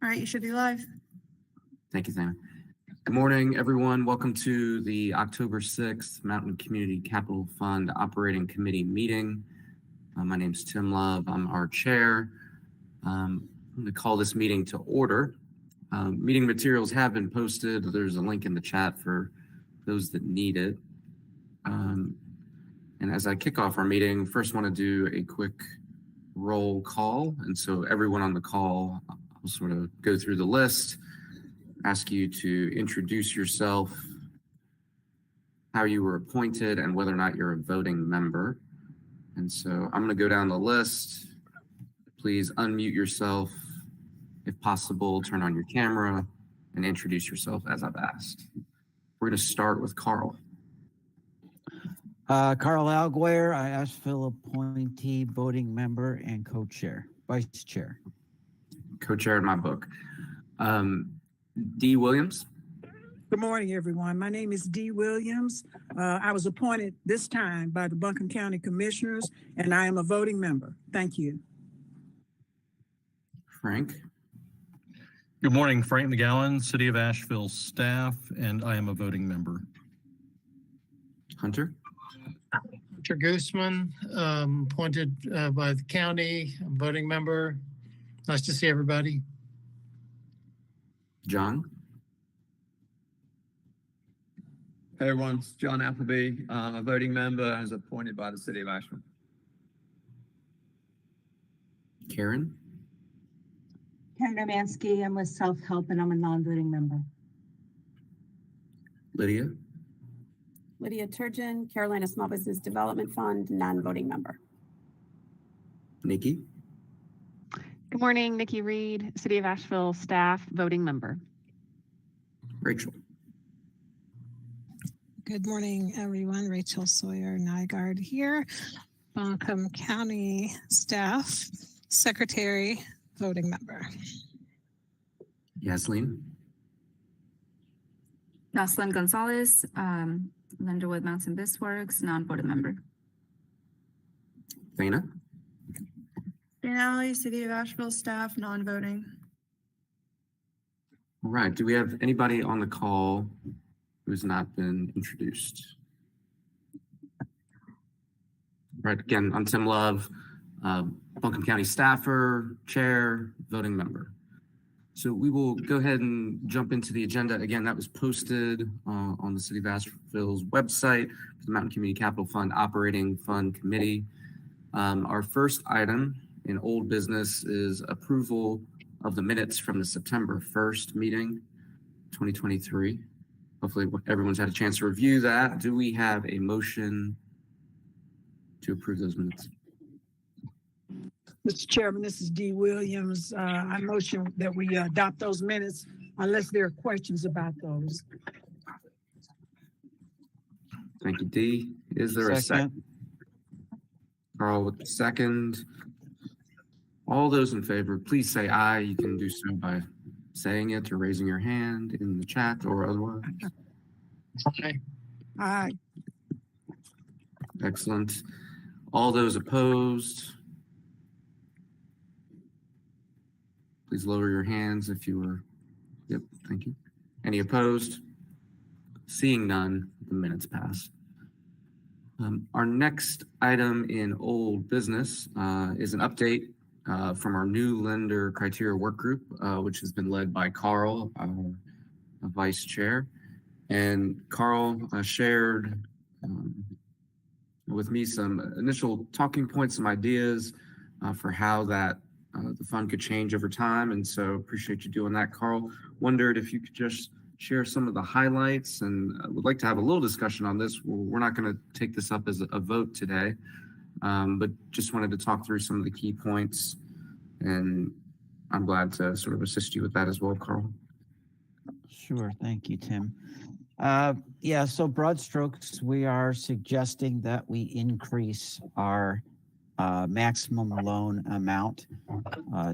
All right, you should be live. Thank you, Sam. Good morning, everyone. Welcome to the October 6th Mountain Community Capital Fund Operating Committee meeting. My name is Tim Love. I'm our chair. I'm going to call this meeting to order. Meeting materials have been posted. There's a link in the chat for those that need it. And as I kick off our meeting, first want to do a quick roll call. And so everyone on the call, I'll sort of go through the list, ask you to introduce yourself, how you were appointed, and whether or not you're a voting member. And so I'm going to go down the list. Please unmute yourself. If possible, turn on your camera and introduce yourself as I've asked. We're going to start with Carl. Carl Alguer, Asheville appointee, voting member, and co-chair, vice chair. Co-chair in my book. Dee Williams. Good morning, everyone. My name is Dee Williams. I was appointed this time by the Buncombe County Commissioners, and I am a voting member. Thank you. Frank. Good morning, Frank McGowan, City of Asheville staff, and I am a voting member. Hunter. Hunter Gooseman, appointed by the county, voting member. Nice to see everybody. John. Hey everyone, it's John Appleby. I'm a voting member as appointed by the City of Asheville. Karen. Karen Romansky, I'm with Self Help and I'm a non-voting member. Lydia. Lydia Turgeon, Carolina Small Business Development Fund, non-voting member. Nikki. Good morning, Nikki Reed, City of Asheville staff, voting member. Rachel. Good morning, everyone. Rachel Sawyer Nygaard here, Buncombe County staff, secretary, voting member. Yasleen. Jocelyn Gonzalez, Linderwood Mountain Bisworks, non-voting member. Dana. Dana Alley, City of Asheville staff, non-voting. All right. Do we have anybody on the call who's not been introduced? Right. Again, I'm Tim Love, Buncombe County staffer, chair, voting member. So we will go ahead and jump into the agenda. Again, that was posted on the City of Asheville's website, the Mountain Community Capital Fund Operating Fund Committee. Our first item in old business is approval of the minutes from the September 1st meeting, 2023. Hopefully everyone's had a chance to review that. Do we have a motion to approve those minutes? Mr. Chairman, this is Dee Williams. I motion that we adopt those minutes unless there are questions about those. Thank you, Dee. Is there a second? Carl with the second. All those in favor, please say aye. You can do so by saying it or raising your hand in the chat or otherwise. Aye. Aye. Excellent. All those opposed, please lower your hands if you were. Yep, thank you. Any opposed? Seeing none, the minutes pass. Our next item in old business is an update from our new lender criteria work group, which has been led by Carl, vice chair. And Carl shared with me some initial talking points, some ideas for how that the fund could change over time. And so appreciate you doing that, Carl. Wondered if you could just share some of the highlights, and I would like to have a little discussion on this. We're not going to take this up as a vote today, but just wanted to talk through some of the key points, and I'm glad to sort of assist you with that as well, Carl. Sure, thank you, Tim. Yeah, so broad strokes, we are suggesting that we increase our maximum loan amount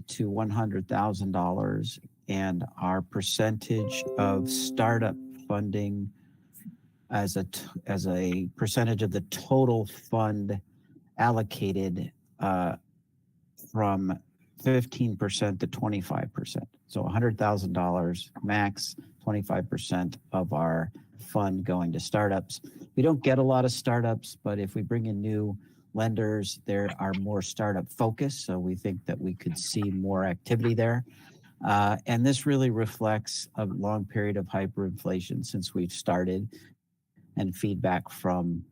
to $100,000 and our percentage of startup funding as a percentage of the total fund allocated from 15% to 25%. So $100,000 max, 25% of our fund going to startups. We don't get a lot of startups, but if we bring in new lenders, there are more startup focused. So we think that we could see more activity there. And this really reflects a long period of hyperinflation since we've started, and feedback from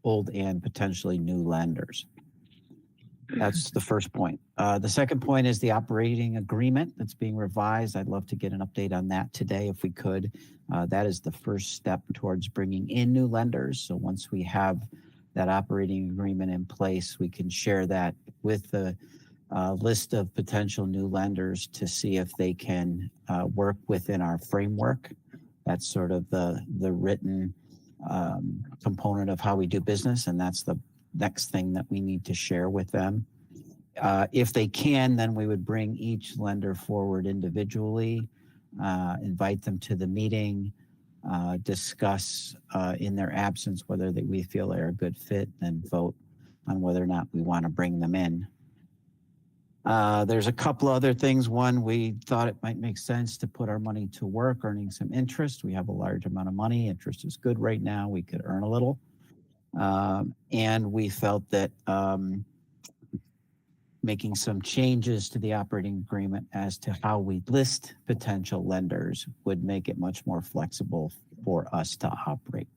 old and potentially new lenders. That's the first point. The second point is the operating agreement that's being revised. I'd love to get an update on that today if we could. That is the first step towards bringing in new lenders. So once we have that operating agreement in place, we can share that with the list of potential new lenders to see if they can work within our framework. That's sort of the written component of how we do business, and that's the next thing that we need to share with them. If they can, then we would bring each lender forward individually, invite them to the meeting, discuss in their absence whether we feel they're a good fit, and vote on whether or not we want to bring them in. There's a couple other things. One, we thought it might make sense to put our money to work, earning some interest. We have a large amount of money. Interest is good right now. We could earn a little. And we felt that making some changes to the operating agreement as to how we list potential lenders would make it much more flexible for us to operate.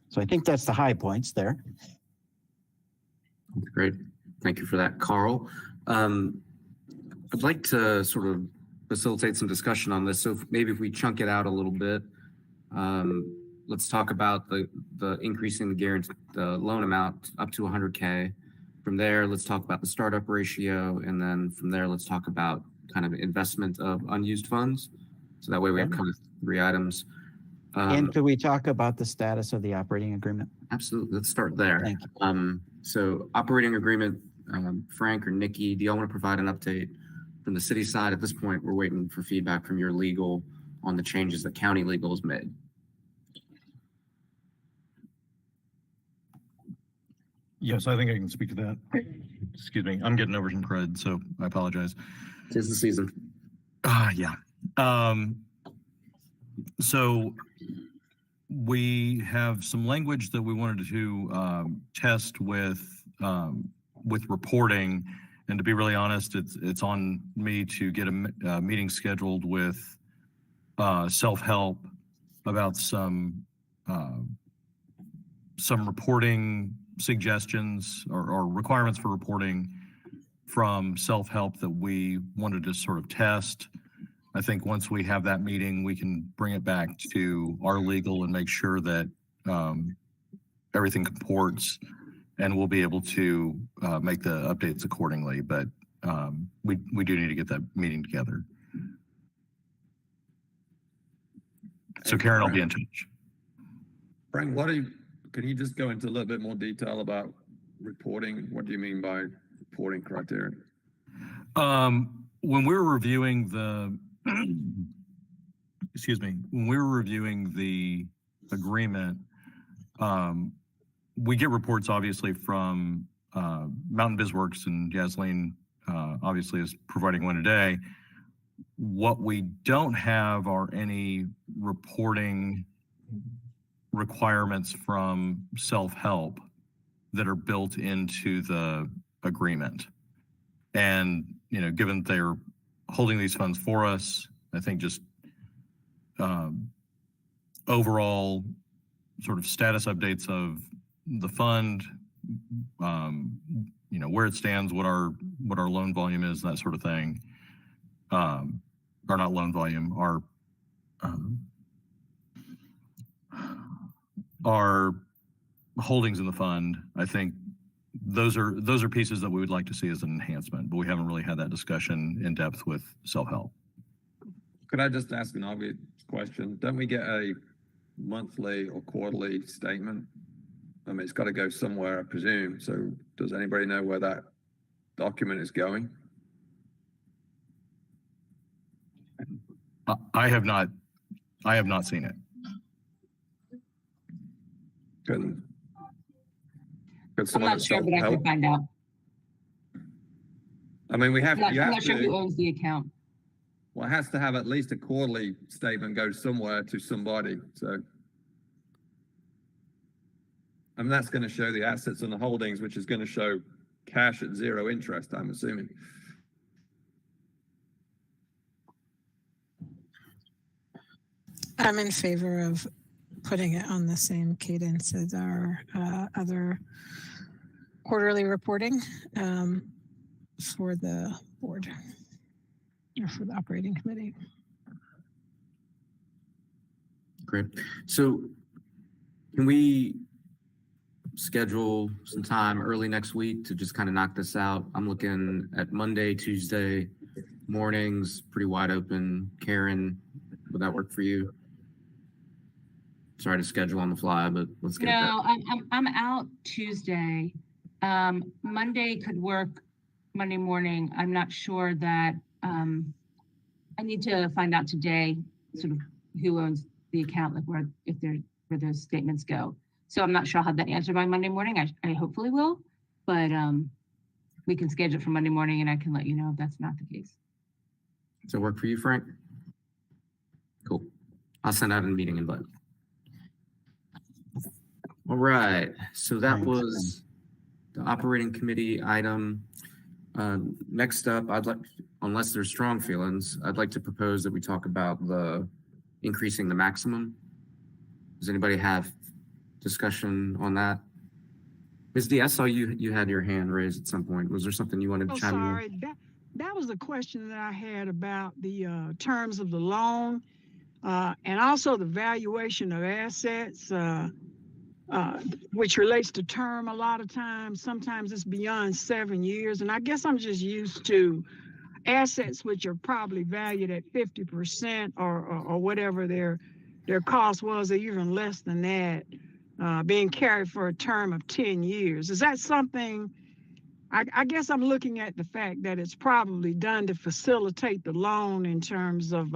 So I think that's the high points there. Great. Thank you for that, Carl. I'd like to sort of facilitate some discussion on this. So maybe if we chunk it out a little bit, let's talk about the increasing the loan amount up to 100K. From there, let's talk about the startup ratio. And then from there, let's talk about kind of investment of unused funds. So that way we have kind of 3 items. And could we talk about the status of the operating agreement? Absolutely. Let's start there. Thank you. So operating agreement, Frank or Nikki, do y'all want to provide an update from the city side? At this point, we're waiting for feedback from your legal on the changes that county legal has made. Yes, I think I can speak to that. Excuse me. I'm getting over some crud, so I apologize. 'Tis the season. Yeah. So we have some language that we wanted to test with reporting, and to be really honest, it's on me to get a meeting scheduled with self-help about some reporting suggestions or requirements for reporting from self-help that we wanted to sort of test. I think once we have that meeting, we can bring it back to our legal and make sure that everything comports, and we'll be able to make the updates accordingly. But we do need to get that meeting together. So Karen will be in touch. Frank, can you just go into a little bit more detail about reporting? What do you mean by reporting criteria? When we were reviewing when we were reviewing the agreement, we get reports obviously from Mountain BizWorks, and Jasleen obviously is providing one today. What we don't have are any reporting requirements from self-help that are built into the agreement. And, given they're holding these funds for us, I think just overall sort of status updates of the fund, where it stands, what our loan volume is, that sort of thing. Or not loan volume, our holdings in the fund. I think those are pieces that we would like to see as an enhancement, but we haven't really had that discussion in depth with self-help. Could I just ask an obvious question? Don't we get a monthly or quarterly statement? I mean, it's got to go somewhere, I presume. So does anybody know where that document is going? I have not seen it. Could I'm someone not sure, but I help? can find out. I mean, we have, I'm you not have sure who to, owns the account. well, it has to have at least a quarterly statement go somewhere to somebody, so. I mean, that's going to show the assets and the holdings, which is going to show cash at zero interest, I'm assuming. I'm in favor of putting it on the same cadence as our other quarterly reporting for the board or for the operating committee. Great. So can we schedule some time early next week to just kind of knock this out? I'm looking at Monday, Tuesday mornings, pretty wide open. Karen, would that work for you? Sorry to schedule on the fly, but let's get it done. No, I'm out Tuesday. Monday could work, Monday morning. I'm not sure that, I need to find out today sort of who owns the account, like where those statements go. So I'm not sure I'll have that answer by Monday morning. I hopefully will, but we can schedule it for Monday morning and I can let you know if that's not the case. Does that work for you, Frank? Cool. I'll send out a meeting invite. All right, so that was the operating committee item. Next up, I'd like, unless there's strong feelings, I'd like to propose that we talk about the increasing the maximum. Does anybody have discussion on that? Ms. D, I saw you had your hand raised at some point. Was there something you wanted to chime in? Sorry, that was a question that I had about the terms of the loan and also the valuation of assets, which relates to term a lot of times. Sometimes it's beyond 7 years. And I guess I'm just used to assets which are probably valued at 50% or whatever their cost was, or even less than that, being carried for a term of 10 years. Is that something, I guess I'm looking at the fact that it's probably done to facilitate the loan in terms of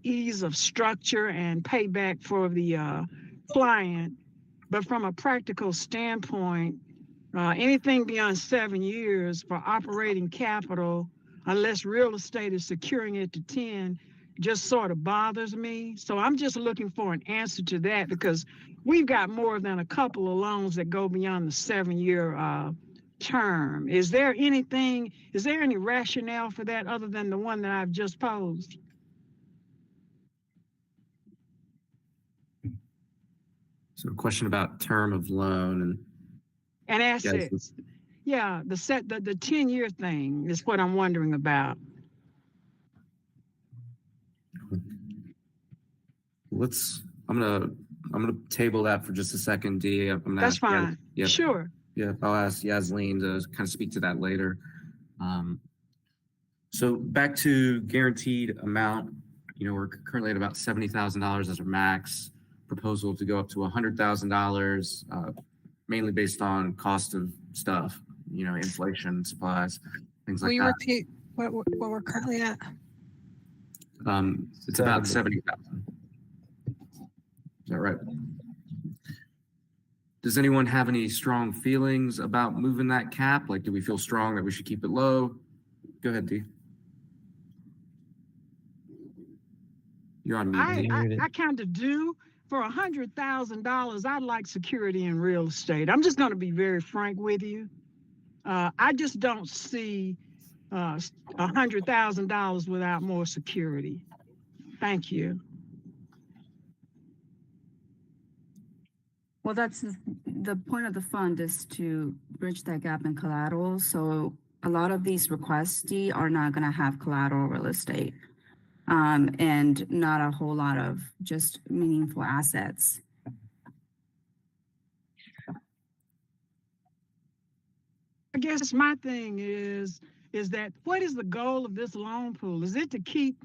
ease of structure and payback for the client. But from a practical standpoint, anything beyond 7 years for operating capital, unless real estate is securing it to 10, just sort of bothers me. So I'm just looking for an answer to that, because we've got more than a couple of loans that go beyond the 7-year term. Is there any rationale for that other than the one that I've just posed? So a question about term of loan And assets. Yeah, the 10-year thing is what I'm wondering about. I'm gonna table that for just a second, Dee. I'm gonna That's ask fine. Yep. Sure. Yeah, I'll ask Yasleen to kind of speak to that later. So back to guaranteed amount, we're currently at about $70,000 as our max. Proposal to go up to $100,000, mainly based on cost of stuff, inflation, supplies, things like Will you that. repeat what we're currently at? It's about 70,000. Is that right? Does anyone have any strong feelings about moving that cap? Like, do we feel strong that we should keep it low? Go ahead, Dee. You're on mute, Dee. I kind of do. For $100,000, I'd like security in real estate. I'm just going to be very frank with you. I just don't see $100,000 without more security. Thank you. Well, that's the point of the fund, is to bridge that gap in collateral. So a lot of these requests, Dee, are not going to have collateral real estate. And not a whole lot of just meaningful assets. I guess my thing is that what is the goal of this loan pool? Is it to keep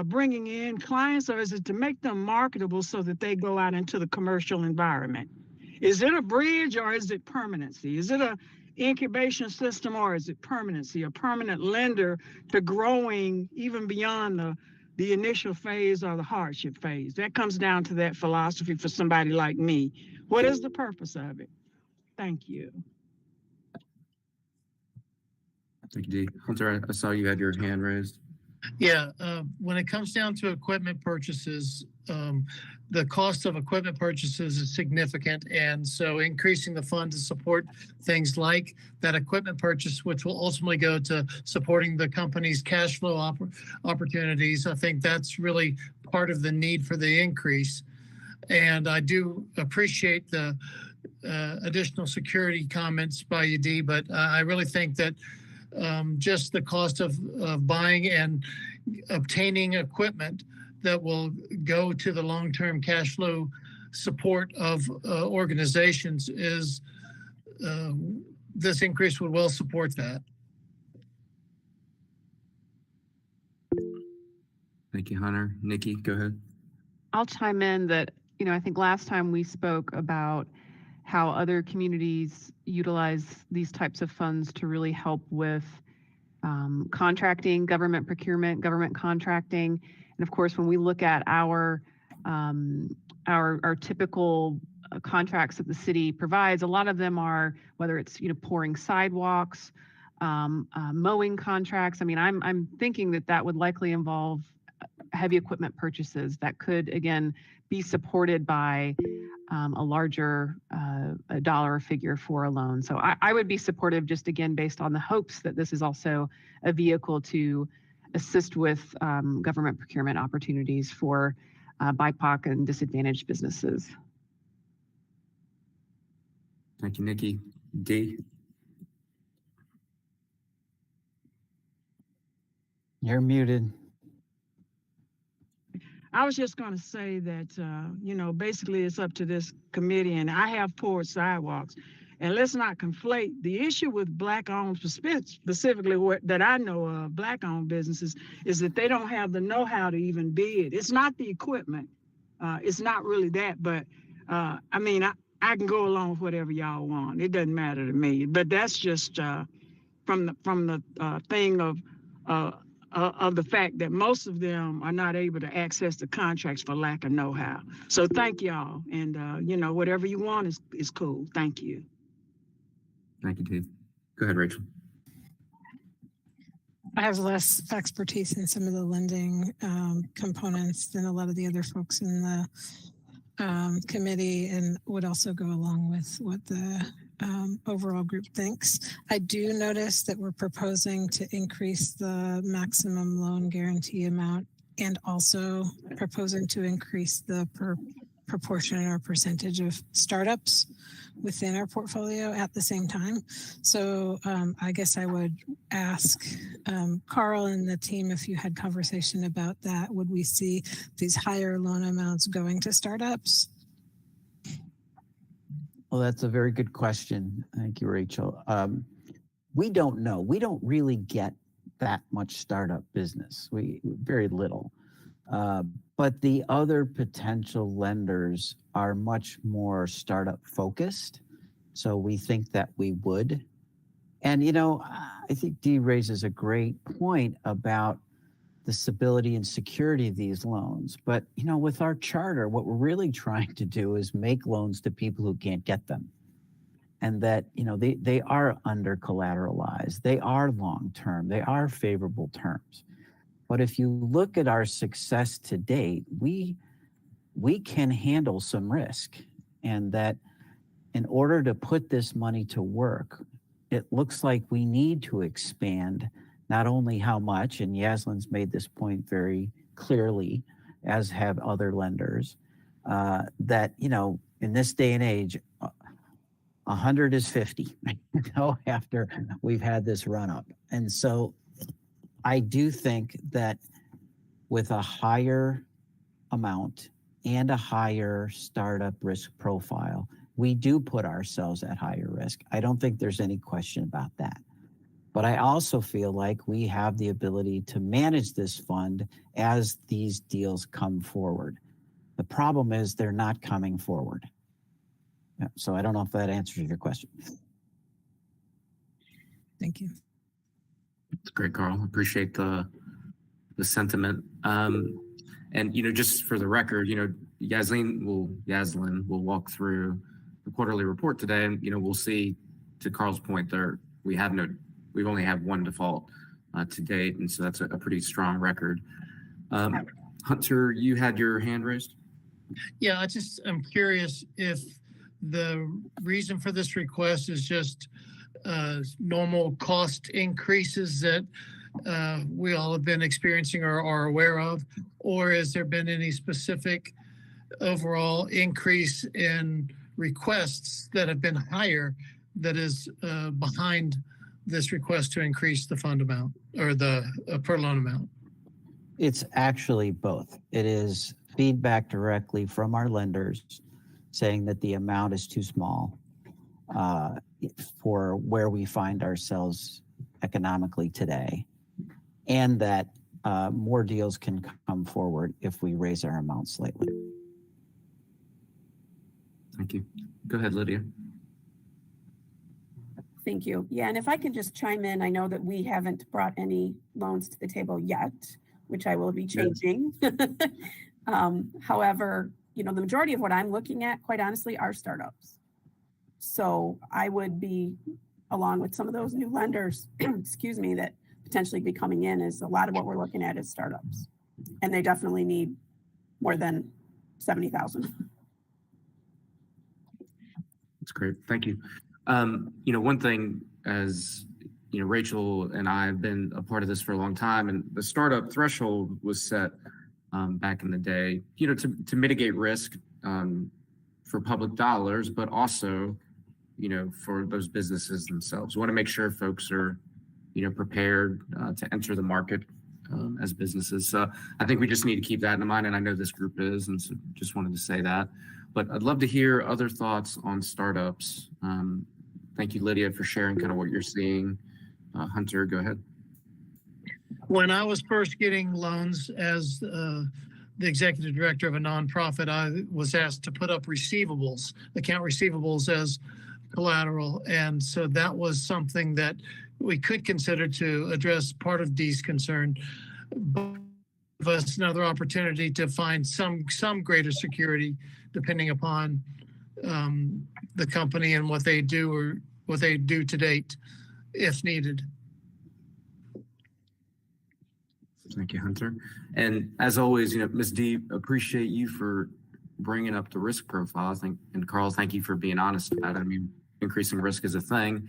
bringing in clients, or is it to make them marketable so that they go out into the commercial environment? Is it a bridge, or is it permanency? Is it a incubation system, or is it permanency, a permanent lender to growing even beyond the initial phase or the hardship phase? That comes down to that philosophy for somebody like me. What is the purpose of it? Thank you. Thank you, Dee. Hunter, I saw you had your hand raised. Yeah, when it comes down to equipment purchases, the cost of equipment purchases is significant. And so increasing the fund to support things like that equipment purchase, which will ultimately go to supporting the company's cash flow opportunities, I think that's really part of the need for the increase. And I do appreciate the additional security comments by you, Dee, but I really think that just the cost of buying and obtaining equipment that will go to the long-term cash flow support of organizations is this increase would well support that. Thank you, Hunter. Nikki, go ahead. I'll chime in that, I think last time we spoke about how other communities utilize these types of funds to really help with contracting, government procurement, government contracting. And of course, when we look at our typical contracts that the city provides, a lot of them are, whether it's, pouring sidewalks, mowing contracts. I mean, I'm thinking that would likely involve heavy equipment purchases that could, again, be supported by a larger dollar figure for a loan. So I would be supportive, just again, based on the hopes that this is also a vehicle to assist with government procurement opportunities for BIPOC and disadvantaged businesses. Thank you, Nikki. Dee? You're muted. I was just going to say that, basically it's up to this committee, and I have poured sidewalks. And let's not conflate the issue with Black-owned, specifically that I know of, Black-owned businesses, is that they don't have the know-how to even bid. It's not the equipment. It's not really that. But, I can go along with whatever y'all want. It doesn't matter to me. But that's just from the thing of the fact that most of them are not able to access the contracts for lack of know-how. So thank y'all. And, whatever you want is cool. Thank you. Thank you, Dee. Go ahead, Rachel. I have less expertise in some of the lending components than a lot of the other folks in the committee, and would also go along with what the overall group thinks. I do notice that we're proposing to increase the maximum loan guarantee amount and also proposing to increase the proportion or percentage of startups within our portfolio at the same time. So I guess I would ask Carl and the team if you had conversation about that. Would we see these higher loan amounts going to startups? Well, that's a very good question. Thank you, Rachel. We don't know. We don't really get that much startup business. Very little. But the other potential lenders are much more startup focused. So we think that we would. And, I think Dee raises a great point about the stability and security of these loans. But, with our charter, what we're really trying to do is make loans to people who can't get them. And that, they are under collateralized. They are long-term. They are favorable terms. But if you look at our success to date, we can handle some risk. And that in order to put this money to work, it looks like we need to expand not only how much, and Yaslin's made this point very clearly, as have other lenders, that, in this day and age, 100 is 50, after we've had this run up. And so I do think that with a higher amount and a higher startup risk profile, we do put ourselves at higher risk. I don't think there's any question about that. But I also feel like we have the ability to manage this fund as these deals come forward. The problem is they're not coming forward. Yeah, so I don't know if that answers your question. Thank you. It's great, Carl. Appreciate the sentiment. And just for the record, Yaslin will walk through the quarterly report today, and we'll see, to Carl's point, we have no we've only had one default to date, and so that's a pretty strong record. Hunter, you had your hand raised. Yeah, I'm curious if the reason for this request is just normal cost increases that we all have been experiencing or are aware of, or has there been any specific overall increase in requests that have been higher that is behind this request to increase the fund amount or the per loan amount? It's actually both. It is feedback directly from our lenders saying that the amount is too small for where we find ourselves economically today, and that more deals can come forward if we raise our amount slightly. Thank you. Go ahead, Lydia. Thank you. Yeah, and if I can just chime in, I know that we haven't brought any loans to the table yet, which I will be changing. However, the majority of what I'm looking at, quite honestly, are startups. So I would be, along with some of those new lenders, excuse me, that potentially be coming in, is a lot of what we're looking at is startups. And they definitely need more than 70,000. That's great. Thank you. One thing, as Rachel and I have been a part of this for a long time, and the startup threshold was set back in the day, to mitigate risk for public dollars, but also, for those businesses themselves. We want to make sure folks are, prepared to enter the market as businesses. So I think we just need to keep that in mind, and I know this group is, and so just wanted to say that. But I'd love to hear other thoughts on startups. Thank you, Lydia, for sharing kind of what you're seeing. Hunter, go ahead. When I was first getting loans as the executive director of a nonprofit, I was asked to put up receivables, account receivables as collateral. And so that was something that we could consider to address part of Dee's concern, but give us another opportunity to find some greater security depending upon the company and what they do or what they do to date, if needed. Thank you, Hunter. And as always, Ms. Dee, appreciate you for bringing up the risk profile. And Carl, thank you for being honest about it. I mean, increasing risk is a thing.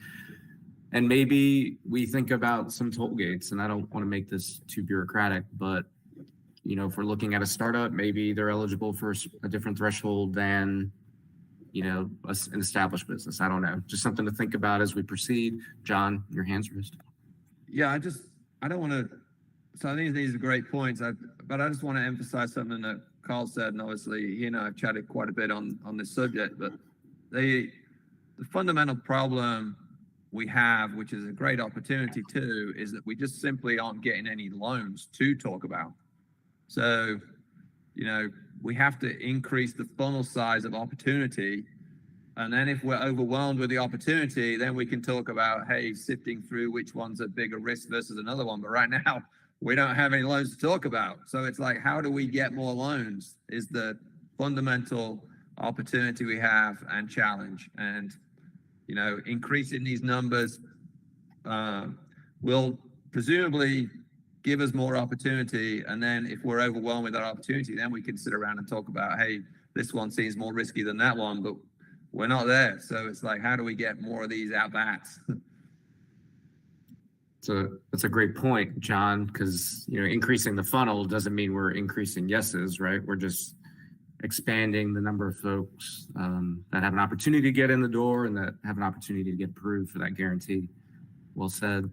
And maybe we think about some toll gates, and I don't want to make this too bureaucratic, but if we're looking at a startup, maybe they're eligible for a different threshold than, an established business. I don't know. Just something to think about as we proceed. John, your hand's raised. Yeah, I don't want to, so I think these are great points, but I just want to emphasize something that Carl said, and obviously he and I have chatted quite a bit on this subject, but the fundamental problem we have, which is a great opportunity too, is that we just simply aren't getting any loans to talk about. So, we have to increase the funnel size of opportunity. And then if we're overwhelmed with the opportunity, then we can talk about, hey, sifting through which one's a bigger risk versus another one. But right now, we don't have any loans to talk about. So it's like, how do we get more loans is the fundamental opportunity we have and challenge. And, increasing these numbers will presumably give us more opportunity. And then if we're overwhelmed with that opportunity, then we can sit around and talk about, hey, this one seems more risky than that one, but we're not there. So it's like, how do we get more of these at bats? That's a great point, John, because, increasing the funnel doesn't mean we're increasing yeses, right? We're just expanding the number of folks that have an opportunity to get in the door and that have an opportunity to get approved for that guarantee. Well said.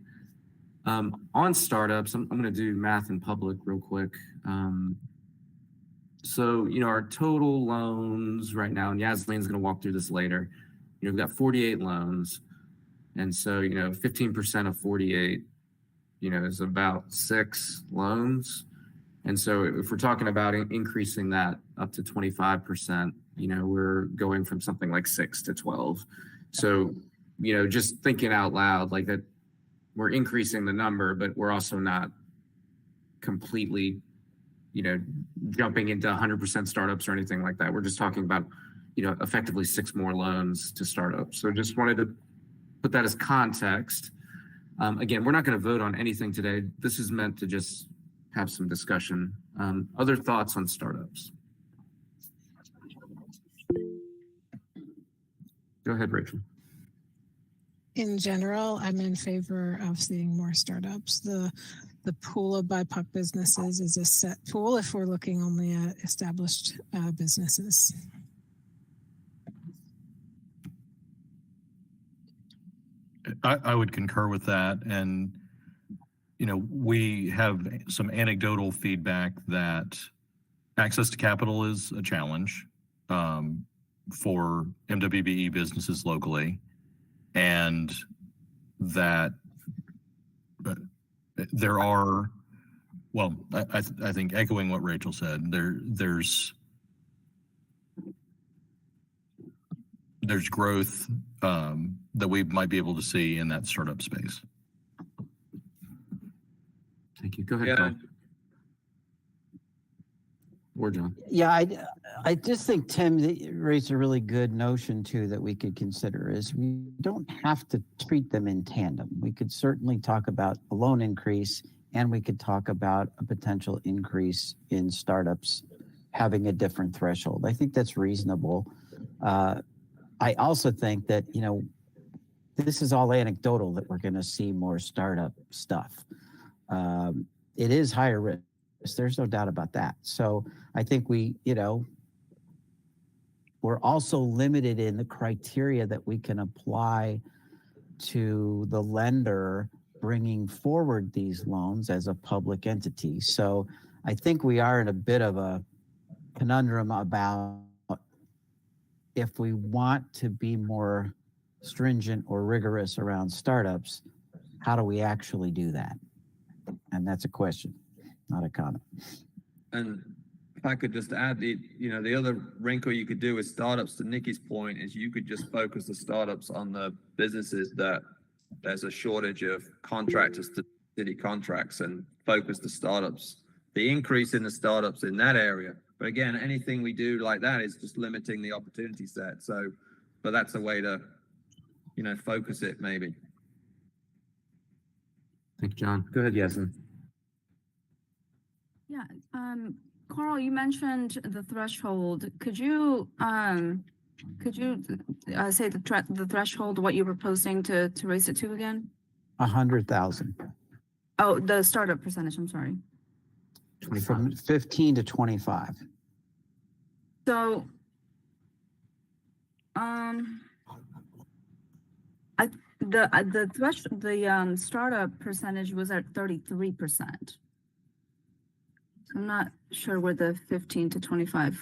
On startups, I'm going to do math in public real quick. So, our total loans right now, and Yaslene's going to walk through this later, we've got 48 loans. And so, 15% of 48, is about 6 loans. And so if we're talking about increasing that up to 25%, we're going from something like 6 to 12. So, just thinking out loud like that, we're increasing the number, but we're also not completely, jumping into 100% startups or anything like that. We're just talking about, effectively 6 more loans to startups. So just wanted to put that as context. Again, we're not going to vote on anything today. This is meant to just have some discussion. Other thoughts on startups? Go ahead, Rachel. In general, I'm in favor of seeing more startups. The pool of BIPOC businesses is a set pool if we're looking only at established businesses. I would concur with that. And, we have some anecdotal feedback that access to capital is a challenge for MWBE businesses locally, and that there are, well, I think echoing what Rachel said, there's growth that we might be able to see in that startup space. Thank you. Go ahead, Yeah. Carl. Or John. Yeah, I just think Tim raised a really good notion too that we could consider is we don't have to treat them in tandem. We could certainly talk about a loan increase, and we could talk about a potential increase in startups having a different threshold. I think that's reasonable. I also think that, this is all anecdotal that we're going to see more startup stuff. It is higher risk. There's no doubt about that. So I think we're also limited in the criteria that we can apply to the lender bringing forward these loans as a public entity. So I think we are in a bit of a conundrum about if we want to be more stringent or rigorous around startups, how do we actually do that? And that's a question, not a comment. And if I could just add the other wrinkle you could do with startups, to Nikki's point, is you could just focus the startups on the businesses that there's a shortage of contractors to city contracts, and focus the startups, the increase in the startups in that area. But again, anything we do like that is just limiting the opportunity set. So, but that's a way to, focus it maybe. Thank you, John. Go ahead, Yasmin. Yeah, Carl, you mentioned the threshold. Could you say the threshold, what you're proposing to raise it to again? 100,000 Oh, the startup percentage, I'm sorry. from 15 to 25. So, the startup percentage was at 33%. I'm not sure where the 15 to 25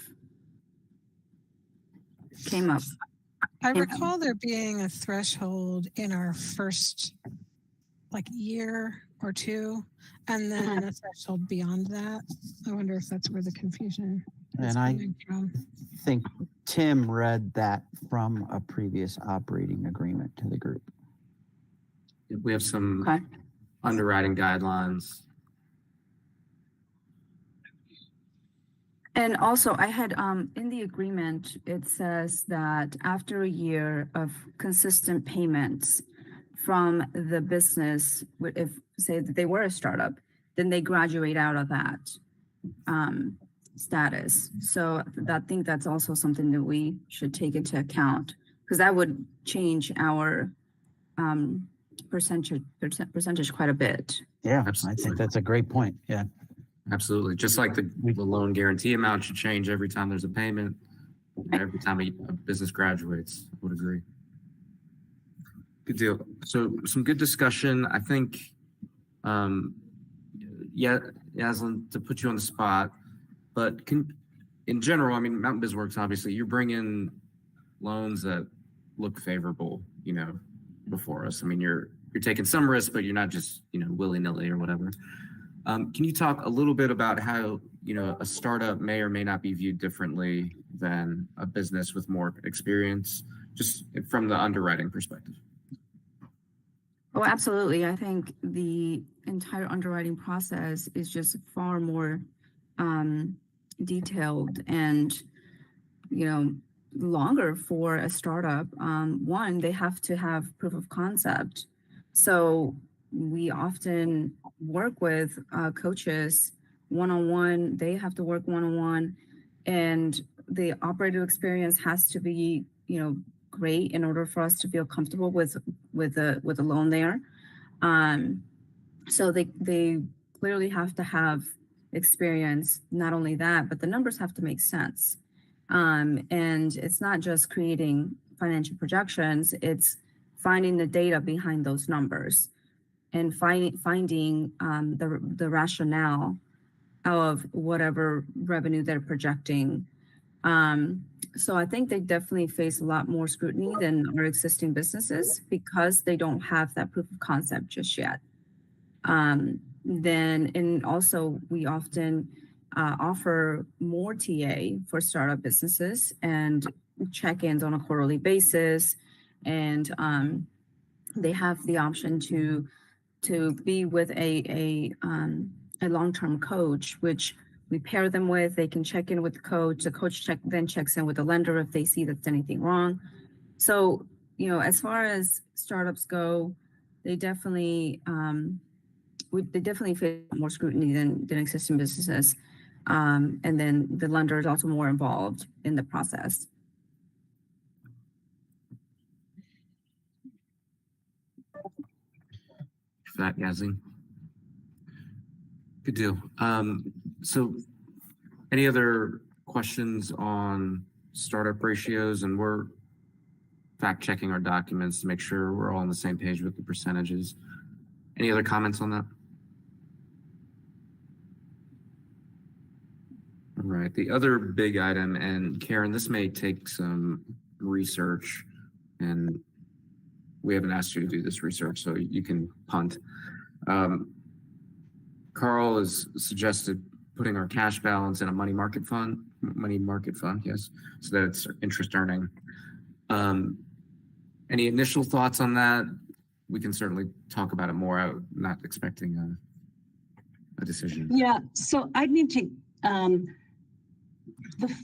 came up. I recall there being a threshold in our first year or two, and then a threshold beyond that. I wonder if that's where the confusion is And I coming from. think Tim read that from a previous operating agreement to the group. We have some Okay. underwriting guidelines. And also I had, in the agreement, it says that after a year of consistent payments from the business, if say that they were a startup, then they graduate out of that status. So I think that's also something that we should take into account, because that would change our percentage quite a bit. Yeah, I Absolutely. think that's a great point. Yeah. Absolutely. Just like the loan guarantee amount should change every time there's a payment, and every time a business graduates. I would agree. Good deal. So some good discussion. I think, Yaslin, to put you on the spot, but in general, I mean, Mountain Biz Works, obviously, you're bringing loans that look favorable, before us. I mean, you're taking some risk, but you're not just, willy-nilly or whatever. Can you talk a little bit about how, a startup may or may not be viewed differently than a business with more experience, just from the underwriting perspective? Oh, absolutely. I think the entire underwriting process is just far more detailed and, longer for a startup. One, they have to have proof of concept. So we often work with coaches one-on-one. They have to work one-on-one, and the operator experience has to be, great in order for us to feel comfortable with the loan there. So they clearly have to have experience. Not only that, but the numbers have to make sense. And it's not just creating financial projections, it's finding the data behind those numbers and finding the rationale of whatever revenue they're projecting. So I think they definitely face a lot more scrutiny than our existing businesses because they don't have that proof of concept just yet. And also we often offer more TA for startup businesses and check-ins on a quarterly basis. And they have the option to be with a long-term coach, which we pair them with. They can check in with the coach. The coach then checks in with the lender if they see that's anything wrong. So, as far as startups go, they definitely face more scrutiny than existing businesses. And then the lender is also more involved in the process. That, Yazzie. Good deal. So any other questions on startup ratios? And we're fact checking our documents to make sure we're all on the same page with the percentages. Any other comments on that? All right, the other big item, and Karen, this may take some research, and we haven't asked you to do this research, so you can punt. Carl has suggested putting our cash balance in a money market fund, yes, so that it's interest earning. Any initial thoughts on that? We can certainly talk about it more. I'm not expecting a decision. Yeah, so I'd need to, the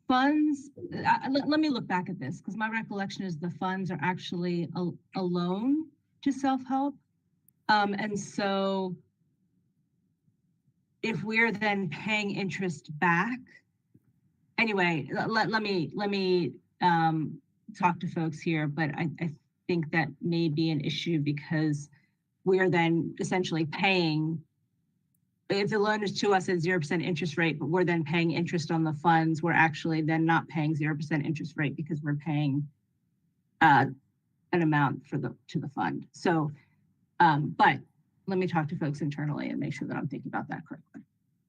funds, let me look back at this because my recollection is the funds are actually a loan to self-help. And so if we're then paying interest back, anyway, let me talk to folks here, but I think that may be an issue because we're then essentially paying, if the loan is to us at 0% interest rate, but we're then paying interest on the funds, we're actually then not paying 0% interest rate because we're paying an amount to the fund. So, but let me talk to folks internally and make sure that I'm thinking about that correctly.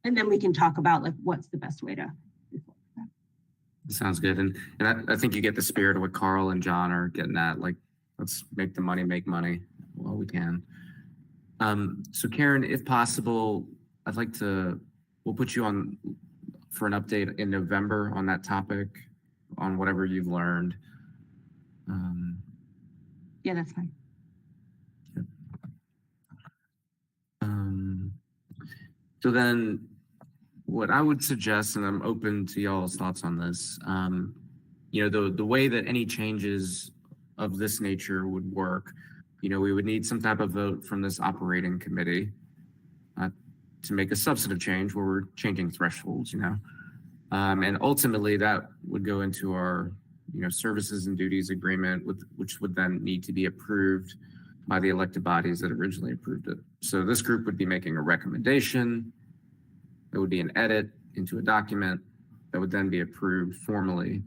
And then we can talk about like what's the best way to move forward with that. Sounds good. And I think you get the spirit of what Carl and John are getting at, like, let's make the money make money while we can. So Karen, if possible, I'd like we'll put you on for an update in November on that topic, on whatever you've learned. Yeah, that's fine. So then what I would suggest, and I'm open to y'all's thoughts on this, the way that any changes of this nature would work, we would need some type of vote from this operating committee to make a substantive change where we're changing thresholds, and ultimately that would go into our, services and duties agreement, which would then need to be approved by the elected bodies that originally approved it. So this group would be making a recommendation. There would be an edit into a document that would then be approved formally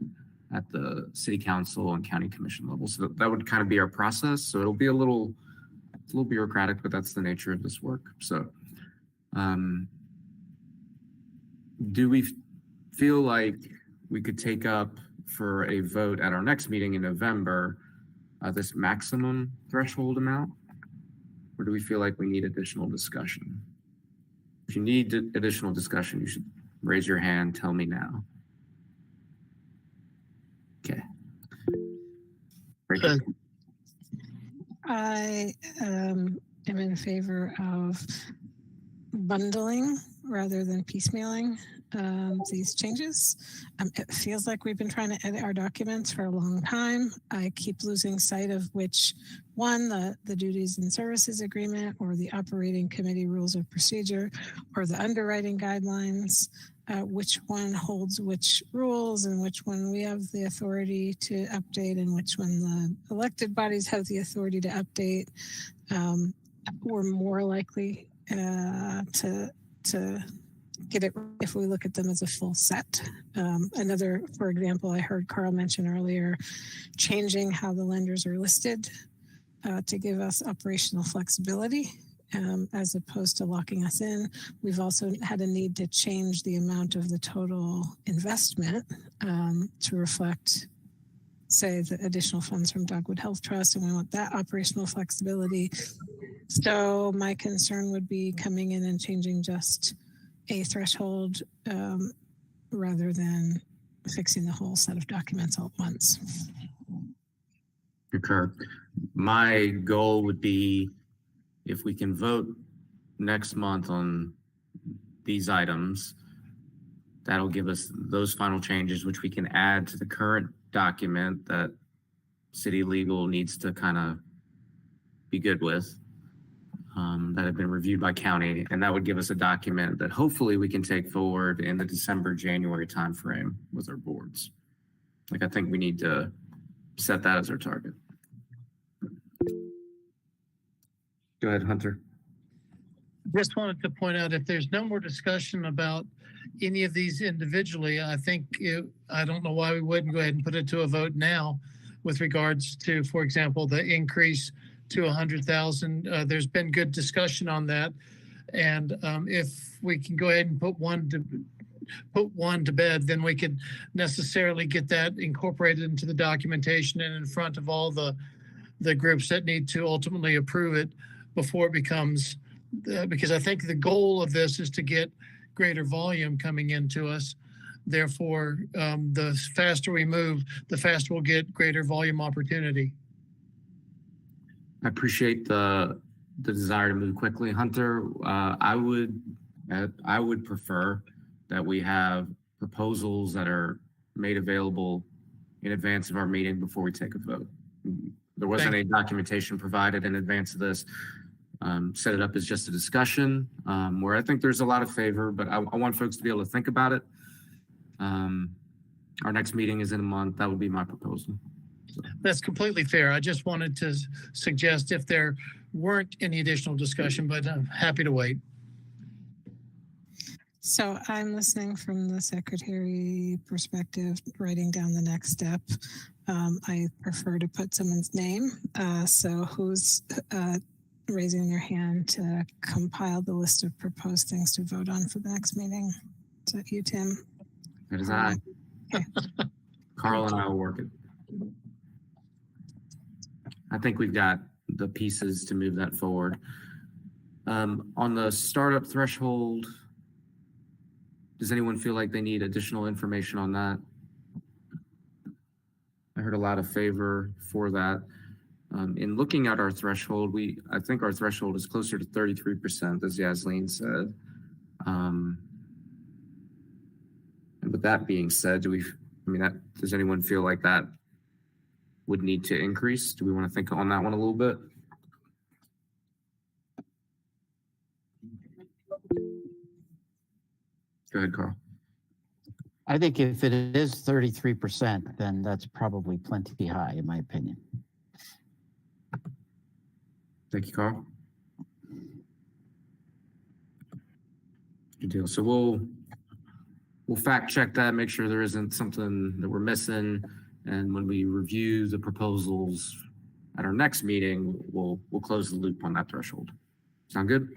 at the city council and county commission level. So that would kind of be our process. So it'll be it's a little bureaucratic, but that's the nature of this work. So do we feel like we could take up for a vote at our next meeting in November, this maximum threshold amount? Or do we feel like we need additional discussion? If you need additional discussion, you should raise your hand, tell me now. Okay. Okay. I am in favor of bundling rather than piecemealing these changes. It feels like we've been trying to edit our documents for a long time. I keep losing sight of which one, the duties and services agreement, or the operating committee rules of procedure, or the underwriting guidelines, which one holds which rules and which one we have the authority to update and which one the elected bodies have the authority to update. We're more likely to get it if we look at them as a full set. Another, for example, I heard Carl mention earlier, changing how the lenders are listed to give us operational flexibility as opposed to locking us in. We've also had a need to change the amount of the total investment to reflect, say, the additional funds from Dogwood Health Trust, and we want that operational flexibility. So my concern would be coming in and changing just a threshold rather than fixing the whole set of documents all at once. Concur. My goal would be if we can vote next month on these items, that'll give us those final changes, which we can add to the current document that city legal needs to kind of be good with, that have been reviewed by county. And that would give us a document that hopefully we can take forward in the December, January timeframe with our boards. Like, I think we need to set that as our target. Go ahead, Hunter. Just wanted to point out, if there's no more discussion about any of these individually, I don't know why we wouldn't go ahead and put it to a vote now with regards to, for example, the increase to 100,000. There's been good discussion on that. And if we can go ahead and put one to bed, then we could necessarily get that incorporated into the documentation and in front of all the groups that need to ultimately approve it before it becomes, because I think the goal of this is to get greater volume coming into us. Therefore, the faster we move, the faster we'll get greater volume opportunity. I appreciate the desire to move quickly, Hunter. I would prefer that we have proposals that are made available in advance of our meeting before we take a vote. There wasn't any documentation provided in advance of this. Set it up as just a discussion where I think there's a lot of favor, but I want folks to be able to think about it. Our next meeting is in a month. That would be my proposal. That's completely fair. I just wanted to suggest if there weren't any additional discussion, but I'm happy to wait. So I'm listening from the secretary perspective, writing down the next step. I prefer to put someone's name. So who's raising their hand to compile the list of proposed things to vote on for the next meeting? Is that you, Tim? That is I. Okay. Carl and I will work it. I think we've got the pieces to move that forward. On the startup threshold, does anyone feel like they need additional information on that? I heard a lot of favor for that. In looking at our threshold, I think our threshold is closer to 33%, as Yasleen said. And with that being said, does anyone feel like that would need to increase? Do we want to think on that one a little bit? Go ahead, Carl. I think if it is 33%, then that's probably plenty high, in my opinion. Thank you, Carl. Good deal. So we'll fact check that, make sure there isn't something that we're missing. And when we review the proposals at our next meeting, we'll close the loop on that threshold. Sound good?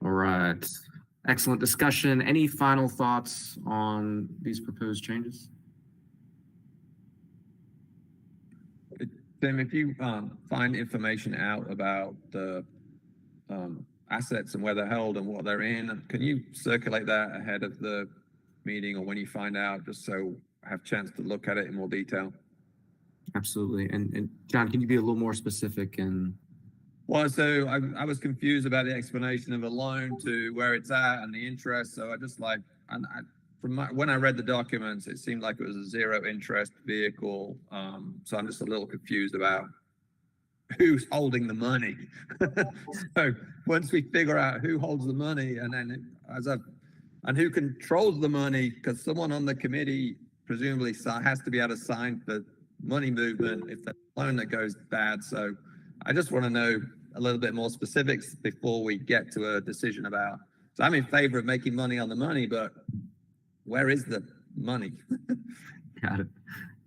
All right. Excellent discussion. Any final thoughts on these proposed changes? Tim, if you find information out about the assets and where they're held and what they're in, can you circulate that ahead of the meeting or when you find out, just so I have a chance to look at it in more detail? Absolutely. And John, can you be a little more specific in Well, so I was confused about the explanation of a loan to where it's at and the interest. So I just like, when I read the documents, it seemed like it was a zero interest vehicle. So I'm just a little confused about who's holding the money. So once we figure out who holds the money and then and who controls the money, because someone on the committee presumably has to be able to sign the money movement if the loan that goes bad. So I just want to know a little bit more specifics before we get to a decision about. So I'm in favor of making money on the money, but where is the money? Got it.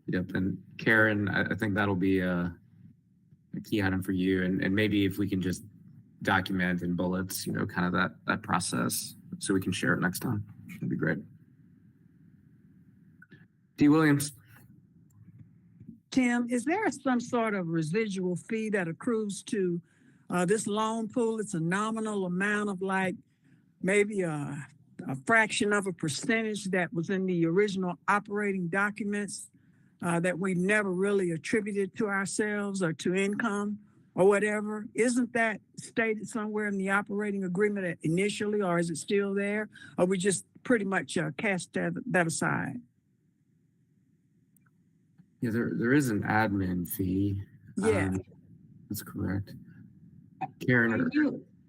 Yep. And Karen, I think that'll be a key item for you. And maybe if we can just document in bullets, kind of that process so we can share it next time. That'd be great. D. Williams. Tim, is there some sort of residual fee that accrues to this loan pool? It's a nominal amount of like maybe a fraction of a percentage that was in the original operating documents that we never really attributed to ourselves or to income or whatever. Isn't that stated somewhere in the operating agreement initially, or is it still there? Or we just pretty much cast that aside? Yeah, there is an admin fee. Yeah. That's correct. Karen,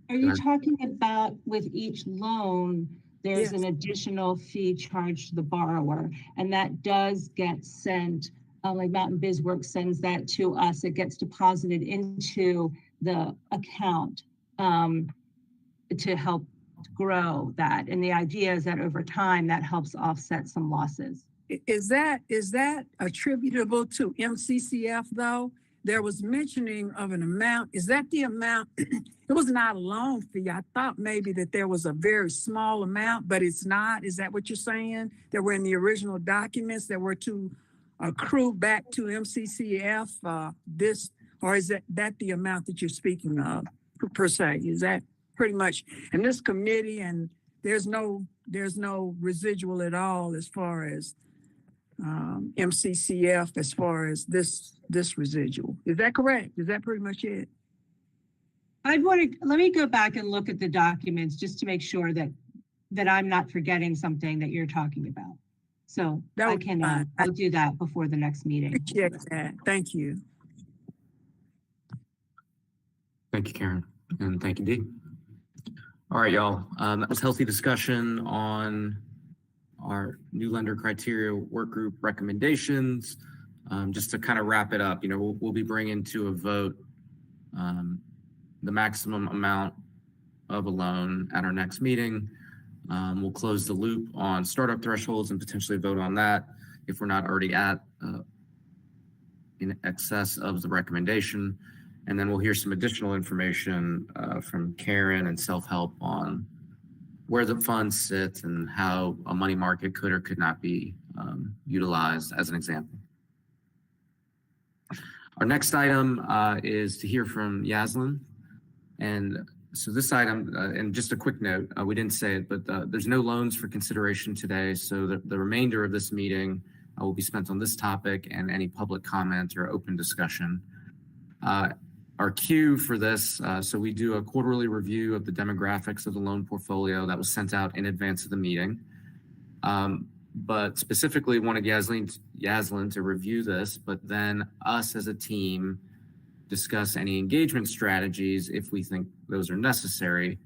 Are you talking about with each loan, there's an additional fee charged to the borrower, and that does get sent, like Mountain BizWorks sends that to us. It gets deposited into the account to help grow that. And the idea is that over time, that helps offset some losses. Is that attributable to MCCF though? There was mentioning of an amount. Is that the amount? It was not a loan fee. I thought maybe that there was a very small amount, but it's not. Is that what you're saying? That were in the original documents that were to accrue back to MCCF or is that the amount that you're speaking of per se? Is that pretty much in this committee, and there's no residual at all as far as MCCF as far as this residual. Is that correct? Is that pretty much it? Let me go back and look at the documents just to make sure that I'm not forgetting something that you're talking about. So I'll do that before the next meeting. Check that. Thank you. Thank you, Karen. And thank you, Dee. All right, y'all. That was healthy discussion on our new lender criteria work group recommendations. Just to kind of wrap it up, we'll be bringing to a vote the maximum amount of a loan at our next meeting. We'll close the loop on startup thresholds and potentially vote on that if we're not already at in excess of the recommendation. And then we'll hear some additional information from Karen and self-help on where the funds sit and how a money market could or could not be utilized as an example. Our next item is to hear from Yaslin. And so this item, and just a quick note, we didn't say it, but there's no loans for consideration today. So the remainder of this meeting will be spent on this topic and any public comment or open discussion. Our cue for this, so we do a quarterly review of the demographics of the loan portfolio that was sent out in advance of the meeting. But specifically wanted Yaslin to review this, but then us as a team discuss any engagement strategies if we think those are necessary.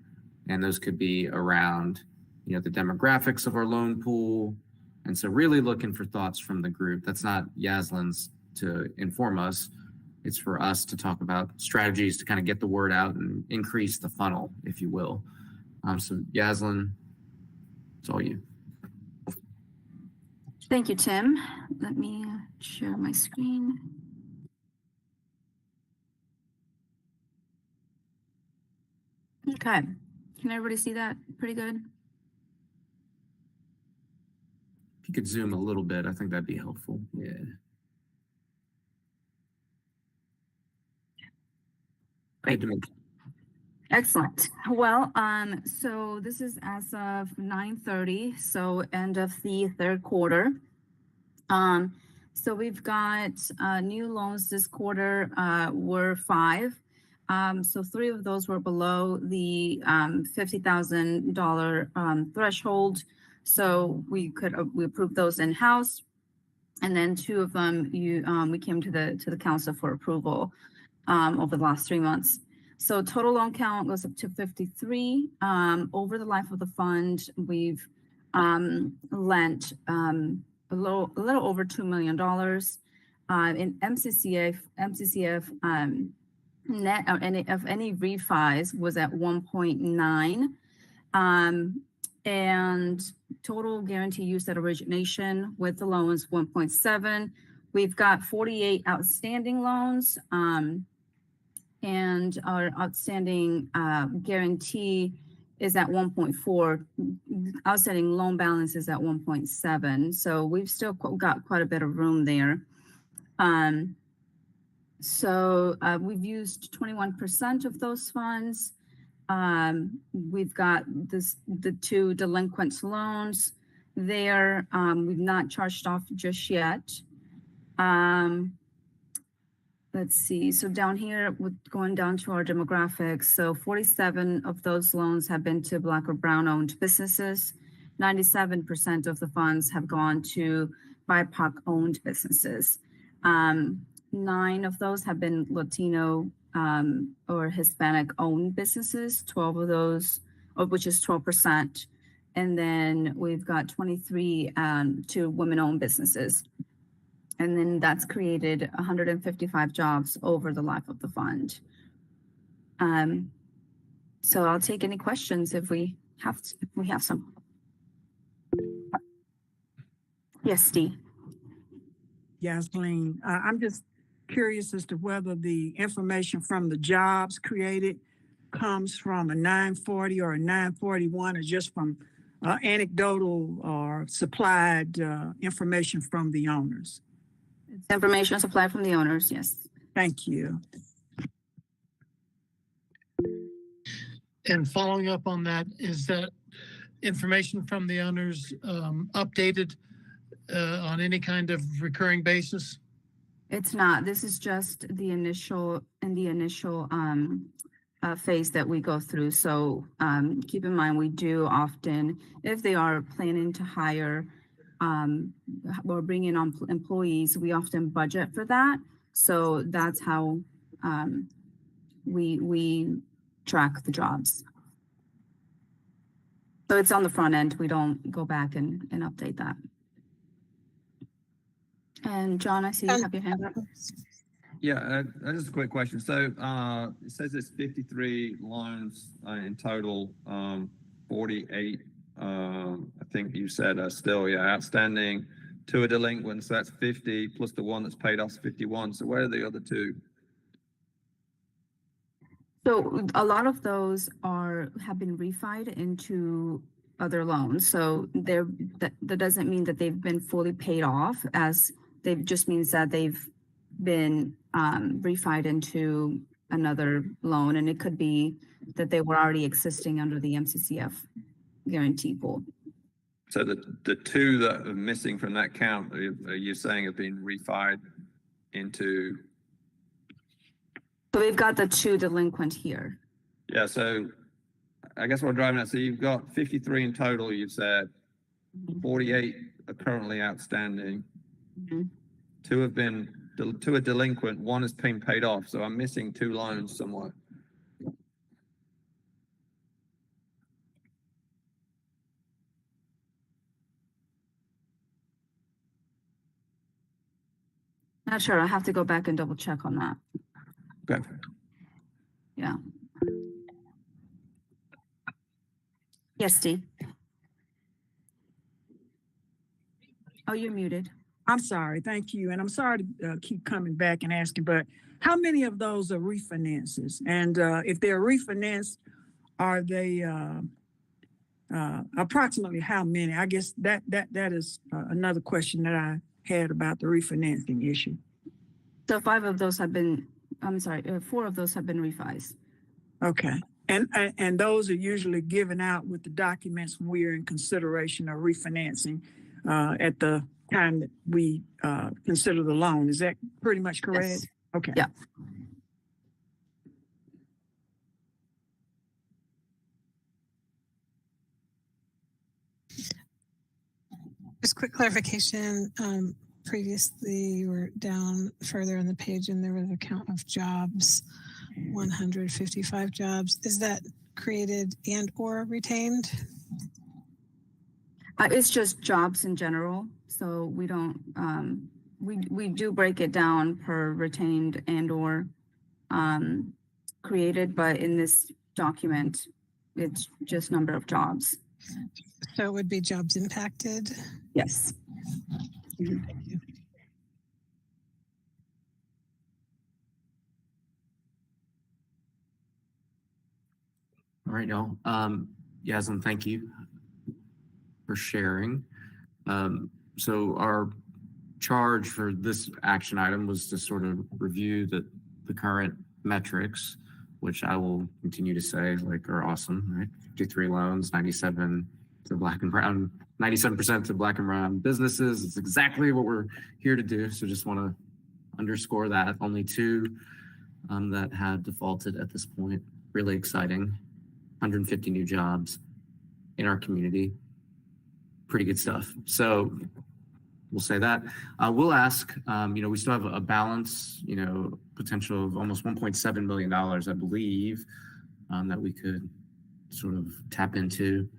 And those could be around, the demographics of our loan pool. And so really looking for thoughts from the group. That's not Yaslin's to inform us. It's for us to talk about strategies to kind of get the word out and increase the funnel, if you will. So Yaslin, it's all you. Thank you, Tim. Let me share my screen. Okay, can everybody see that pretty good? If you could zoom a little bit, I think that'd be helpful. Yeah. Great. Excellent. Well, so this is as of 9:30, so end of the third quarter. So we've got new loans this quarter were 5. So 3 of those were below the $50,000 threshold. So we approved those in-house. And then 2 of them we came to the council for approval over the last 3 months. So total loan count goes up to 53. Over the life of the fund, we've lent a little over $2 million. In MCCF net of any refis was at 1.9, and total guarantee used at origination with the loans 1.7. We've got 48 outstanding loans, and our outstanding guarantee is at 1.4. Outstanding loan balance is at 1.7. So we've still got quite a bit of room there. So we've used 21% of those funds. We've got the 2 delinquent loans there. We've not charged off just yet. Let's see. So down here, going down to our demographics. So 47 of those loans have been to Black or Brown owned businesses. 97% of the funds have gone to BIPOC owned businesses. 9 of those have been Latino or Hispanic owned businesses, 12 of those, which is 12%. And then we've got 23 to women owned businesses. And then that's created 155 jobs over the life of the fund. So I'll take any questions if we have some. Yes, Steve. Yasmin, I'm just curious as to whether the information from the jobs created comes from a 940 or a 941 or just from anecdotal or supplied information from the owners. It's information supplied from the owners, yes. Thank you. And following up on that, is that information from the owners updated on any kind of recurring basis? It's not. This is just the initial phase that we go through. So keep in mind, we do often, if they are planning to hire or bring in employees, we often budget for that. So that's how we track the jobs. So it's on the front end. We don't go back and update that. And John, I see you have your hand up. Yeah, just a quick question. So it says it's 53 loans in total, 48, I think you said are still outstanding. 2 are delinquent, so that's 50, plus the one that's paid off is 51. So where are the other 2? So a lot of those have been refied into other loans. So that doesn't mean that they've been fully paid off, as they just means that they've been refied into another loan, and it could be that they were already existing under the MCCF guarantee pool. So the 2 that are missing from that count, are you saying have been refied into? So we've got the 2 delinquent here. Yeah, so I guess what I'm driving at, so you've got 53 in total, you've said. 48 are currently outstanding. 2 have been, 2 are delinquent, 1 has been paid off. So I'm missing 2 loans somewhere. Not sure. I have to go back and double check on that. Okay. Yeah. Yes, Steve. Oh, you're muted. I'm sorry. Thank you. And I'm sorry to keep coming back and asking, but how many of those are refinances? And if they're refinanced, are they approximately how many? I guess that is another question that I had about the refinancing issue. So 4 of those have been refis. Okay. And those are usually given out with the documents when we're in consideration of refinancing at the time that we consider the loan. Is that pretty much correct? Yes. Okay. Yeah. Just quick clarification. Previously, you were down further on the page and there was a count of jobs, 155 jobs. Is that created and or retained? It's just jobs in general. So we don't, we do break it down per retained and or created, but in this document, it's just number of jobs. So it would be jobs impacted. Yes. Thank you. All right, y'all. Yasmin, thank you for sharing. So our charge for this action item was to sort of review the current metrics, which I will continue to say like are awesome, right? 53 loans, 97 to black and brown, 97% to black and brown businesses. It's exactly what we're here to do. So just want to underscore that. Only 2 that had defaulted at this point. Really exciting. 150 new jobs in our community. Pretty good stuff. So we'll say that. We'll ask, we still have a balance, potential of almost $1.7 million, I believe, that we could sort of tap into.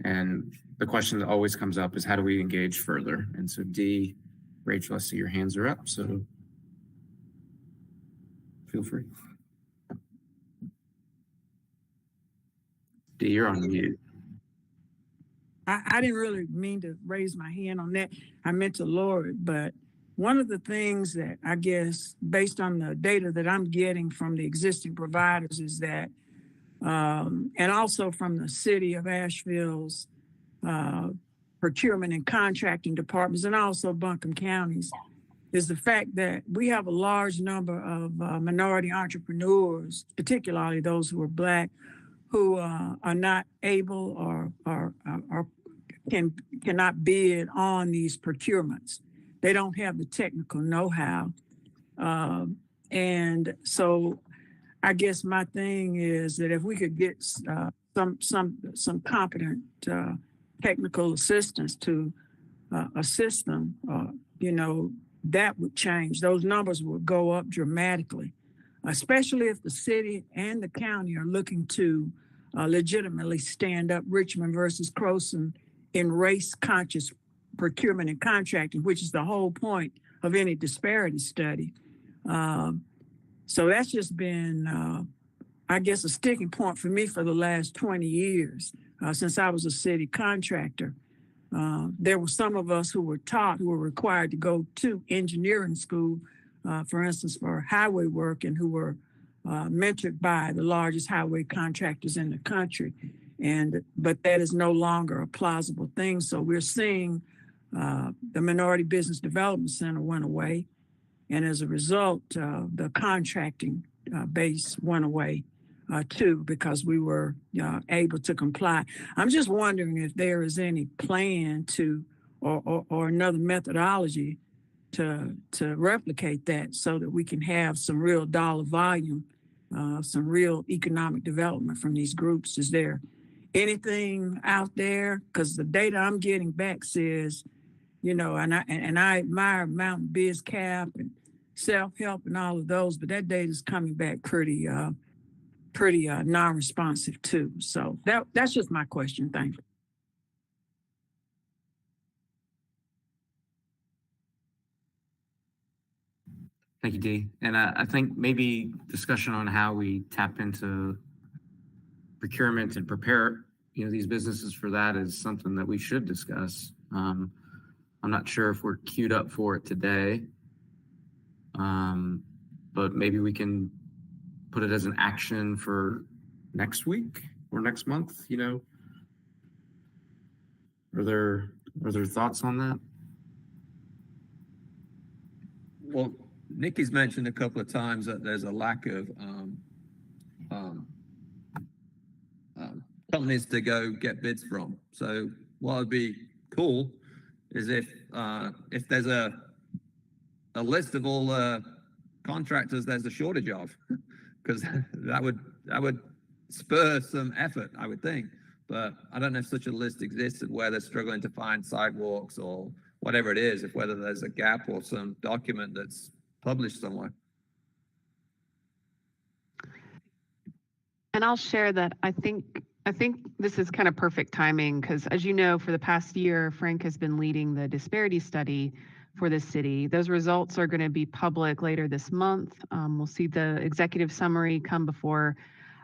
And the question that always comes up is how do we engage further? And so Dee, Rachel, I see your hands are up, so feel free. Dee, you're on mute. I didn't really mean to raise my hand on that. I meant to lower it, but one of the things that I guess based on the data that I'm getting from the existing providers is that, and also from the city of Asheville's procurement and contracting departments, and also Buncombe counties, is the fact that we have a large number of minority entrepreneurs, particularly those who are Black, who are not able or cannot bid on these procurements. They don't have the technical know-how. And so I guess my thing is that if we could get some competent technical assistance to assist them, that would change. Those numbers would go up dramatically, especially if the city and the county are looking to legitimately stand up Richmond versus Croson in race-conscious procurement and contracting, which is the whole point of any disparity study. So that's just been, I guess, a sticking point for me for the last 20 years, since I was a city contractor. There were some of us who were required to go to engineering school, for instance, for highway work, and who were mentored by the largest highway contractors in the country. But that is no longer a plausible thing. So we're seeing the Minority Business Development Center went away. And as a result, the contracting base went away too, because we were able to comply. I'm just wondering if there is any plan to, or another methodology to replicate that so that we can have some real dollar volume, some real economic development from these groups. Is there anything out there? Because the data I'm getting back says, and I admire Mountain Biz Cap and self-help and all of those, but that data is coming back pretty non-responsive too. So that's just my question. Thank you. Thank you, Dee. And I think maybe discussion on how we tap into procurement and prepare, these businesses for that is something that we should discuss. I'm not sure if we're queued up for it today, but maybe we can put it as an action for next week or next month. Are there thoughts on that? Well, Nikki's mentioned a couple of times that there's a lack of companies to go get bids from. So what would be cool is if there's a list of all contractors there's a shortage of, because that would spur some effort, I would think. but I don't know if such a list exists of where they're struggling to find sidewalks or whatever it is, if whether there's a gap or some document that's published somewhere. And I'll share that I think this is kind of perfect timing because, as you know, for the past year, Frank has been leading the disparity study for the city. Those results are going to be public later this month. We'll see the executive summary come before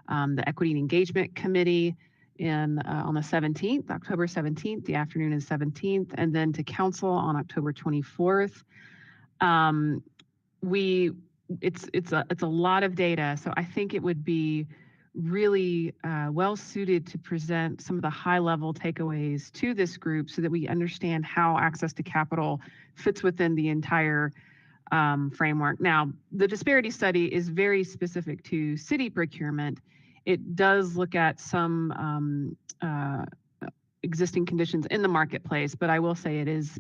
the Equity and Engagement Committee on the 17th, October 17th. The afternoon is 17th, and then to council on October 24th. It's a lot of data, so I think it would be really well suited to present some of the high level takeaways to this group so that we understand how access to capital fits within the entire framework. Now, the disparity study is very specific to city procurement. It does look at some existing conditions in the marketplace, but I will say it is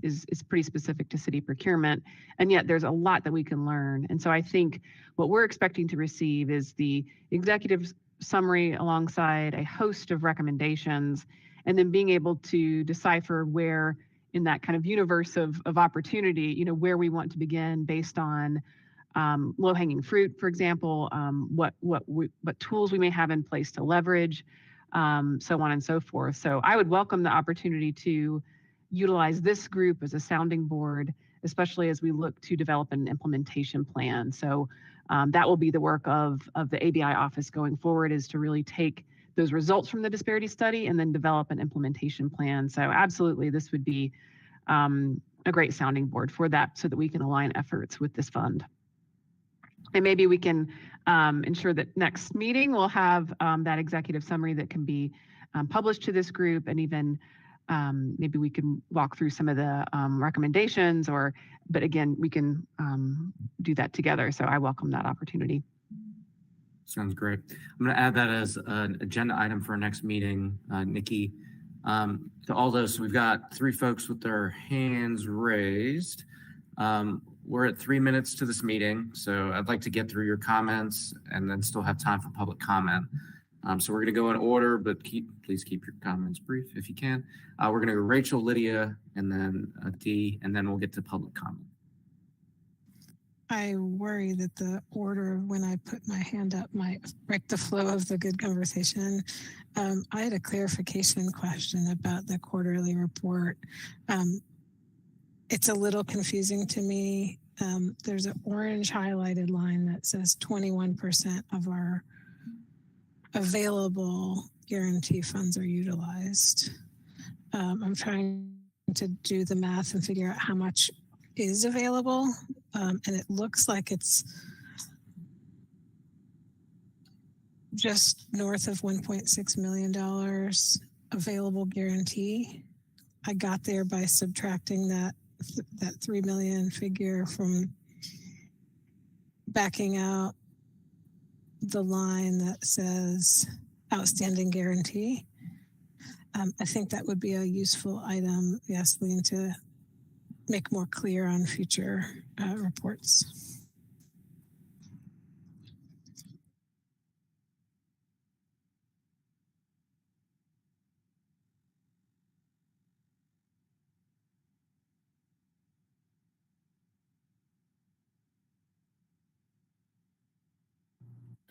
pretty specific to city procurement, and yet there's a lot that we can learn. And so I think what we're expecting to receive is the executive summary alongside a host of recommendations, and then being able to decipher where in that kind of universe of opportunity, where we want to begin based on low-hanging fruit, for example, what tools we may have in place to leverage, so on and so forth. So I would welcome the opportunity to utilize this group as a sounding board, especially as we look to develop an implementation plan. So that will be the work of the ABI office going forward, is to really take those results from the disparity study and then develop an implementation plan. So absolutely, this would be a great sounding board for that so that we can align efforts with this fund. And maybe we can ensure that next meeting we'll have that executive summary that can be published to this group, and even maybe we can walk through some of the recommendations, but again, we can do that together. So I welcome that opportunity. Sounds great. I'm going to add that as an agenda item for our next meeting, Nikki. To all those, we've got 3 folks with their hands raised. We're at 3 minutes to this meeting, so I'd like to get through your comments and then still have time for public comment. So we're going to go in order, but please keep your comments brief if you can. We're going to go Rachel, Lydia, and then Dee, and then we'll get to public comment. I worry that the order of when I put my hand up might break the flow of the good conversation. I had a clarification question about the quarterly report. It's a little confusing to me. There's an orange highlighted line that says 21% of our available guarantee funds are utilized. I'm trying to do the math and figure out how much is available. And it looks like it's just north of $1.6 million available guarantee. I got there by subtracting that 3 million figure from backing out the line that says outstanding guarantee. I think that would be a useful item, Yasleen, to make more clear on future reports.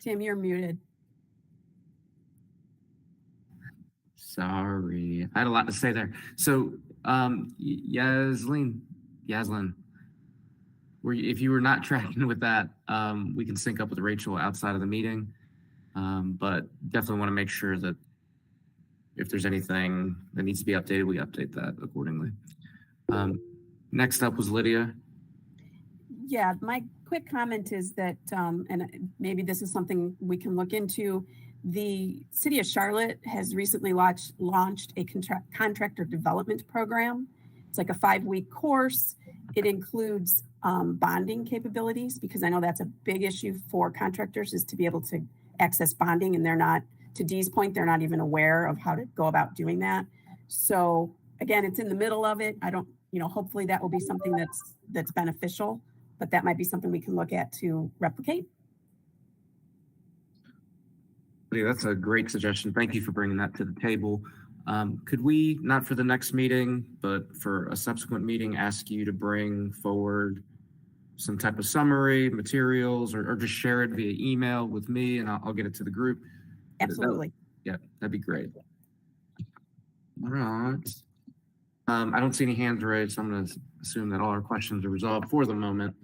Tim, you're muted. Sorry, I had a lot to say there. So, Yasleen, if you were not tracking with that, we can sync up with Rachel outside of the meeting. But definitely want to make sure that if there's anything that needs to be updated, we update that accordingly. Next up was Lydia. Yeah, my quick comment is that, and maybe this is something we can look into, the City of Charlotte has recently launched a contractor development program. It's like a 5-week course. It includes bonding capabilities, because I know that's a big issue for contractors, is to be able to access bonding, and they're not, to Dee's point, they're not even aware of how to go about doing that. So again, it's in the middle of it. I don't, hopefully that will be something that's beneficial, but that might be something we can look at to replicate. That's a great suggestion. Thank you for bringing that to the table. Could we, not for the next meeting, but for a subsequent meeting, ask you to bring forward some type of summary, materials, or just share it via email with me and I'll get it to the group? Absolutely. Yeah, that'd be great. All right. I don't see any hands raised, so I'm going to assume that all our questions are resolved for the moment.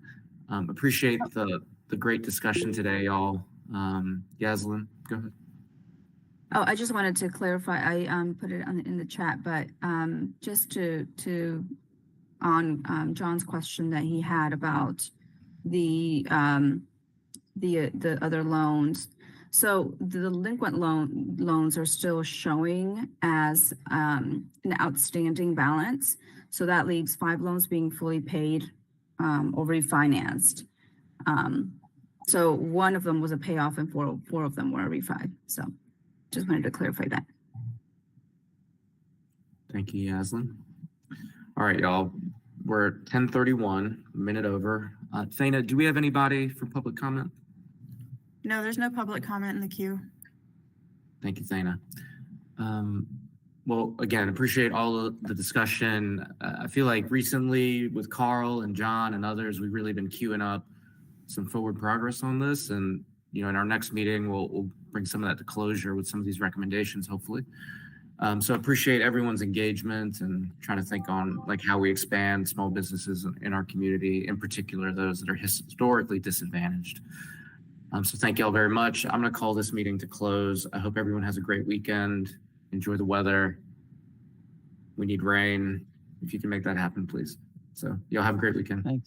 Appreciate the great discussion today, y'all. Yaslin, go ahead. Oh, I just wanted to clarify, I put it in the chat, but just to on John's question that he had about the other loans. So the delinquent loans are still showing as an outstanding balance. So that leaves 5 loans being fully paid or refinanced. So one of them was a payoff and four of them were a refi. So just wanted to clarify that. Thank you, Yaslin. All right, y'all. We're at 10:31, a minute over. Thana, do we have anybody for public comment? No, there's no public comment in the queue. Thank you, Thana. Well, again, appreciate all of the discussion. I feel like recently with Carl and John and others, we've really been queuing up some forward progress on this. And, you know, in our next meeting, we'll bring some of that to closure with some of these recommendations, hopefully. So appreciate everyone's engagement and trying to think on like how we expand small businesses in our community, in particular, those that are historically disadvantaged. So thank you all very much. I'm going to call this meeting to close. I hope everyone has a great weekend. Enjoy the weather. We need rain. If you can make that happen, please. So y'all have a great weekend. Thanks.